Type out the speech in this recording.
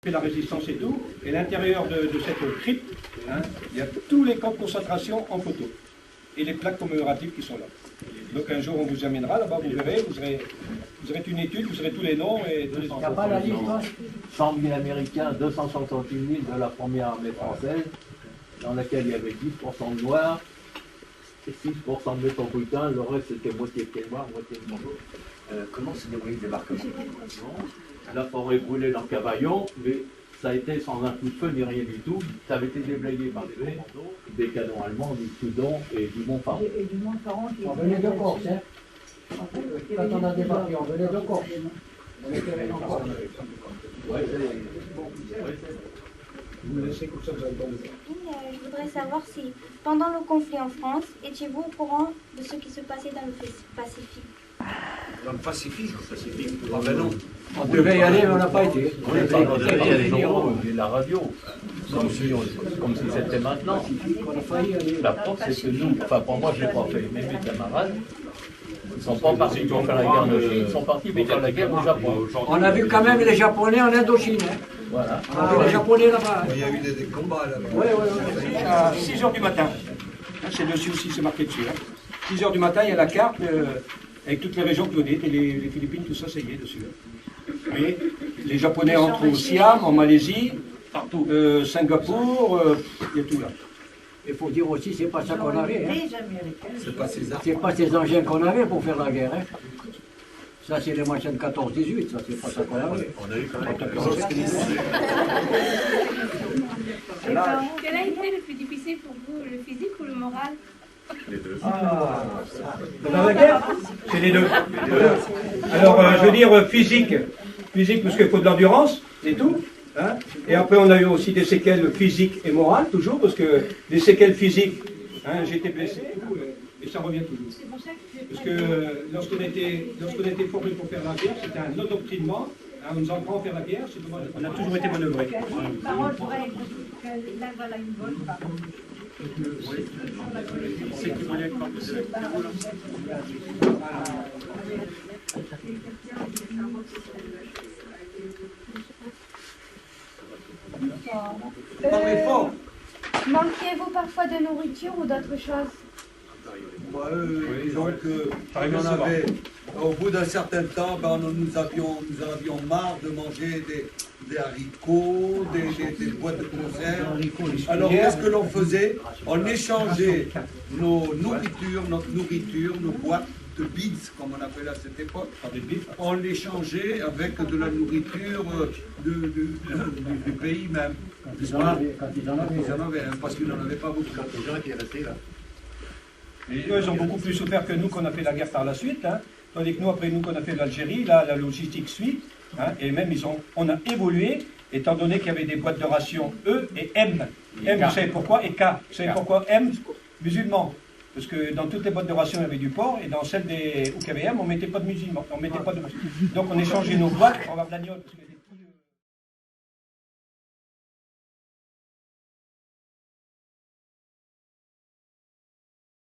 La résistance et tout, et l'intérieur de cette crypte, hein, il y a tous les camps de concentration en photo, et les plaques commémoratives qui sont là. Donc un jour on vous amènera là-bas, vous verrez, vous aurez une étude, vous aurez tous les noms et tous les... Il n'y a pas la liste, 100 000 Américains, 268 000 de la première armée française, dans laquelle il y avait 10% de noirs, et 6% de métropolitains, le reste c'était moitié pieds noirs, moitié blancs. Comment se déroule le débarquement? La forêt brûlée dans Cavaillon, mais ça a été sans un coup de feu ni rien du tout. Ça avait été déblayé par des canons allemands, du Toudon et du Montfaron. Et du Montfaron. On venait de Corse, hein. Quand on a débarqué, on venait de Corse. On était encore. Vous me laissez comme ça, vous allez pas le faire. Je voudrais savoir si, pendant le conflit en France, étiez-vous au courant de ce qui se passait dans le Pacifique? Dans le Pacifique? Ah ben non. On devait y aller, mais on n'a pas été. On devait y aller, la radio, comme si c'était maintenant. La preuve, c'est que nous, enfin pour moi, je n'ai pas fait, mais mes camarades ne sont pas partis pour faire la guerre de Chine, ils sont partis pour faire la guerre au Japon. On a vu quand même les Japonais en Indochine. Hein. Voilà. On a vu les Japonais là-bas. Il y a eu des combats là-bas. Oui, oui, oui. À 6 h du matin, c'est dessus aussi, c'est marqué dessus. 6 h du matin, il y a la carte avec toutes les régions clonées, et les Philippines, tout ça, ça y est dessus. Vous voyez, les Japonais entrent au Siam, en Malaisie, partout, Singapour, il y a tout là. Il faut dire aussi, c'est pas ça qu'on avait. Hein. C'est pas ces armes. C'est pas ces engins qu'on avait pour faire la guerre. Hein. Ça, c'est les machins de 14-18, ça, c'est pas ça qu'on avait. On a eu quand même Quel a été le plus difficile pour vous, le physique ou le moral? Dans la guerre, c'est les deux. Alors, je veux dire physique, parce qu'il faut de l'endurance, c'est tout. Hein. Et après, on a eu aussi des séquelles physiques et morales, toujours, parce que les séquelles physiques, hein, j'ai été blessé, et ça revient toujours. Parce que lorsqu'on était formé pour faire la guerre, c'était un endoctrinement. Hein, on nous apprend à faire la guerre, on a toujours été manœuvrés. Une parole pourrait être que là, voilà une bonne parole. Manquiez-vous parfois de nourriture ou d'autres choses? Disons que on avait, au bout d'un certain temps, ben, nous en avions marre de manger des haricots, des boîtes de conserve. Alors qu'est-ce que l'on faisait? On échangeait notre nourriture, nos boîtes de beads, comme on appelait à cette époque. On l'échangeait avec de la nourriture du pays même. Quand ils en avaient. Ils en avaient, hein, parce qu'ils n'en avaient pas beaucoup. les gens qui restaient là. Et eux, ils ont beaucoup plus souffert que nous qu'on a fait la guerre par la suite. Hein. Tandis que nous, après nous, qu'on a fait l'Algérie, là, la logistique suit. Hein, et même, on a évolué, étant donné qu'il y avait des boîtes de rations E et M. M, vous savez pourquoi? Et K. Vous savez pourquoi M? Musulmans. Parce que dans toutes les boîtes de rations, il y avait du porc, et dans celles où il y avait M, on ne mettait pas de musulmans. Donc on échangeait nos boîtes pour avoir de l'agneau.